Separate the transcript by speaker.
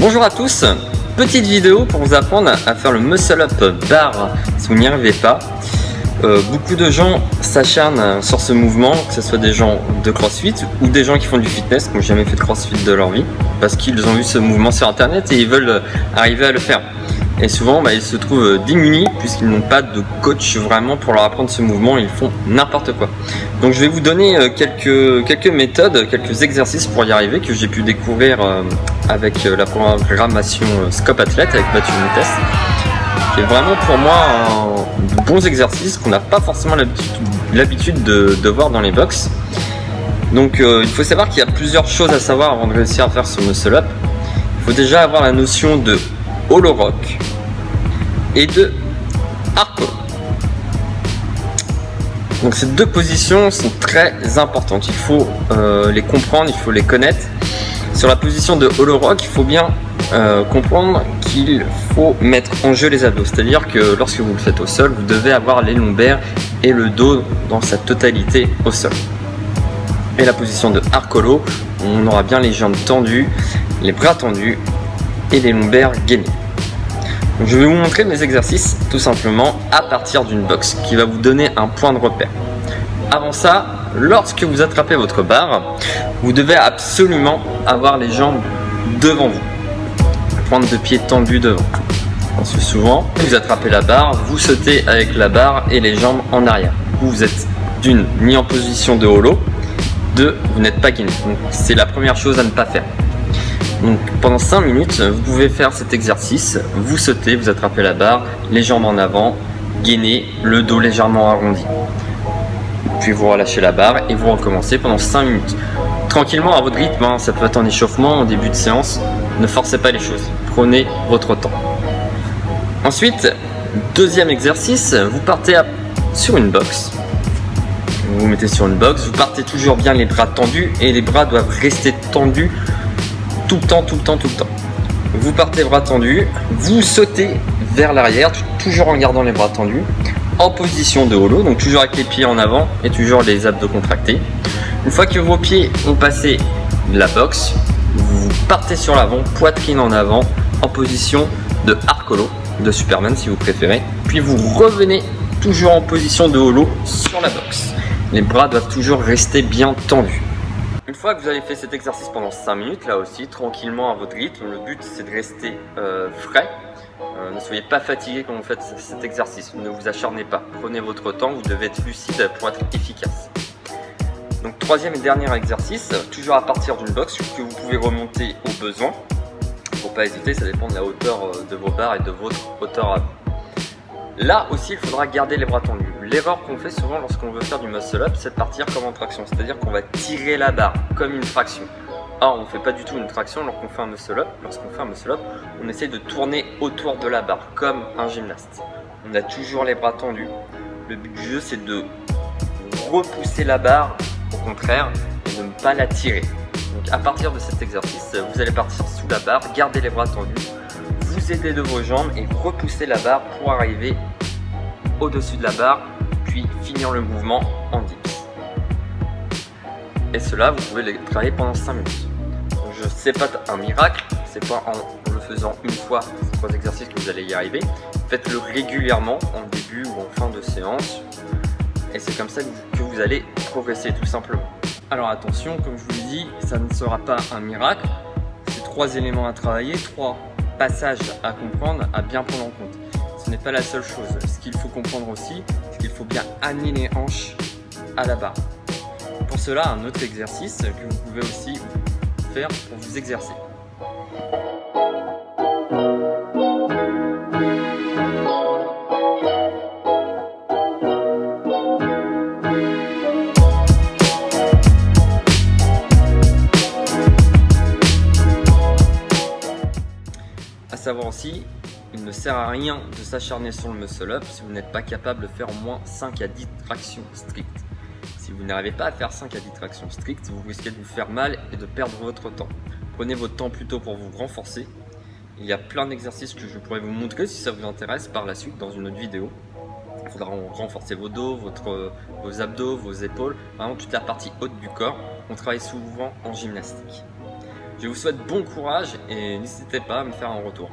Speaker 1: Bonjour à tous, petite vidéo pour vous apprendre à faire le muscle up bar si vous n'y arrivez pas. Beaucoup de gens s'acharnent sur ce mouvement, que ce soit des gens de CrossFit ou des gens qui font du fitness, qui n'ont jamais fait de CrossFit de leur vie, parce qu'ils ont vu ce mouvement sur internet et ils veulent arriver à le faire. Et souvent ils se trouvent démunis puisqu'ils n'ont pas de coach vraiment pour leur apprendre ce mouvement, ils font n'importe quoi. Donc je vais vous donner quelques méthodes, quelques exercices pour y arriver que j'ai pu découvrir avec la programmation Scope Athlète avec Mathieu Montes, qui est vraiment pour moi de bons exercices qu'on n'a pas forcément l'habitude de voir dans les box. Donc il faut savoir qu'il y a plusieurs choses à savoir avant de réussir à faire ce muscle up. Il faut déjà avoir la notion de hollow rock et de arc hollow. Donc ces deux positions sont très importantes, il faut les comprendre, il faut les connaître. Sur la position de hollow rock, il faut bien comprendre qu'il faut mettre en jeu les abdos, c'est-à-dire que lorsque vous le faites au sol, vous devez avoir les lombaires et le dos dans sa totalité au sol. Et la position de arc hollow, on aura bien les jambes tendues, les bras tendus et les lombaires gainés. Donc je vais vous montrer mes exercices tout simplement à partir d'une box qui va vous donner un point de repère. Avant ça, lorsque vous attrapez votre barre, vous devez absolument avoir les jambes devant vous, pointe de pied tendue devant. Parce que souvent, vous attrapez la barre, vous sautez avec la barre et les jambes en arrière. Vous êtes d'une, ni en position de hollow, deux, vous n'êtes pas gainé. Donc c'est la première chose à ne pas faire. Donc pendant 5 minutes, vous pouvez faire cet exercice, vous sautez, vous attrapez la barre, les jambes en avant, gainez, le dos légèrement arrondi. Puis vous relâchez la barre et vous recommencez pendant 5 minutes. Tranquillement à votre rythme, hein, ça peut être en échauffement, en début de séance, ne forcez pas les choses, prenez votre temps. Ensuite, deuxième exercice, vous partez sur une box. Vous vous mettez sur une box, vous partez toujours bien les bras tendus et les bras doivent rester tendus tout le temps. Vous partez bras tendus, vous sautez vers l'arrière, toujours en gardant les bras tendus, en position de hollow, donc toujours avec les pieds en avant et toujours les abdos contractés. Une fois que vos pieds ont passé la box, vous partez sur l'avant, poitrine en avant, en position de arc hollow, de Superman si vous préférez. Puis vous revenez toujours en position de hollow sur la box. Les bras doivent toujours rester bien tendus. Une fois que vous avez fait cet exercice pendant 5 minutes, là aussi, tranquillement à votre rythme, le but c'est de rester frais. Ne soyez pas fatigué quand vous faites cet exercice, ne vous acharnez pas. Prenez votre temps, vous devez être lucide pour être efficace. Donc troisième et dernier exercice, toujours à partir d'une box que vous pouvez remonter au besoin. Il ne faut pas hésiter, ça dépend de la hauteur de vos barres et de votre hauteur à vous. Là aussi, il faudra garder les bras tendus. L'erreur qu'on fait souvent lorsqu'on veut faire du muscle up, c'est de partir comme en traction, c'est-à-dire qu'on va tirer la barre comme une traction. Or, on ne fait pas du tout une traction lorsqu'on fait un muscle up. Lorsqu'on fait un muscle up, on essaie de tourner autour de la barre comme un gymnaste. On a toujours les bras tendus. Le but du jeu, c'est de repousser la barre, au contraire, et de ne pas la tirer. Donc, à partir de cet exercice, vous allez partir sous la barre, garder les bras tendus, vous aider de vos jambes et repousser la barre pour arriver au-dessus de la barre, puis finir le mouvement en dips. Et cela, vous pouvez le travailler pendant 5 minutes. Donc, je sais pas un miracle, c'est pas en le faisant une fois, ces 3 exercices que vous allez y arriver. Faites-le régulièrement, en début ou en fin de séance. Et c'est comme ça que vous allez progresser tout simplement. Alors attention, comme je vous l'ai dit, ça ne sera pas un miracle. C'est 3 éléments à travailler, 3 passages à comprendre, à bien prendre en compte. Ce n'est pas la seule chose. Ce qu'il faut comprendre aussi, c'est qu'il faut bien amener les hanches à la barre. Pour cela, un autre exercice que vous pouvez aussi faire pour vous exercer. À savoir aussi, il ne sert à rien de s'acharner sur le muscle up si vous n'êtes pas capable de faire au moins 5 à 10 tractions strictes. Si vous n'arrivez pas à faire 5 à 10 tractions strictes, vous risquez de vous faire mal et de perdre votre temps. Prenez votre temps plutôt pour vous renforcer. Il y a plein d'exercices que je pourrais vous montrer si ça vous intéresse par la suite dans une autre vidéo. Il faudra renforcer vos dos, vos abdos, vos épaules, vraiment toute la partie haute du corps. On travaille souvent en gymnastique. Je vous souhaite bon courage et n'hésitez pas à me faire un retour.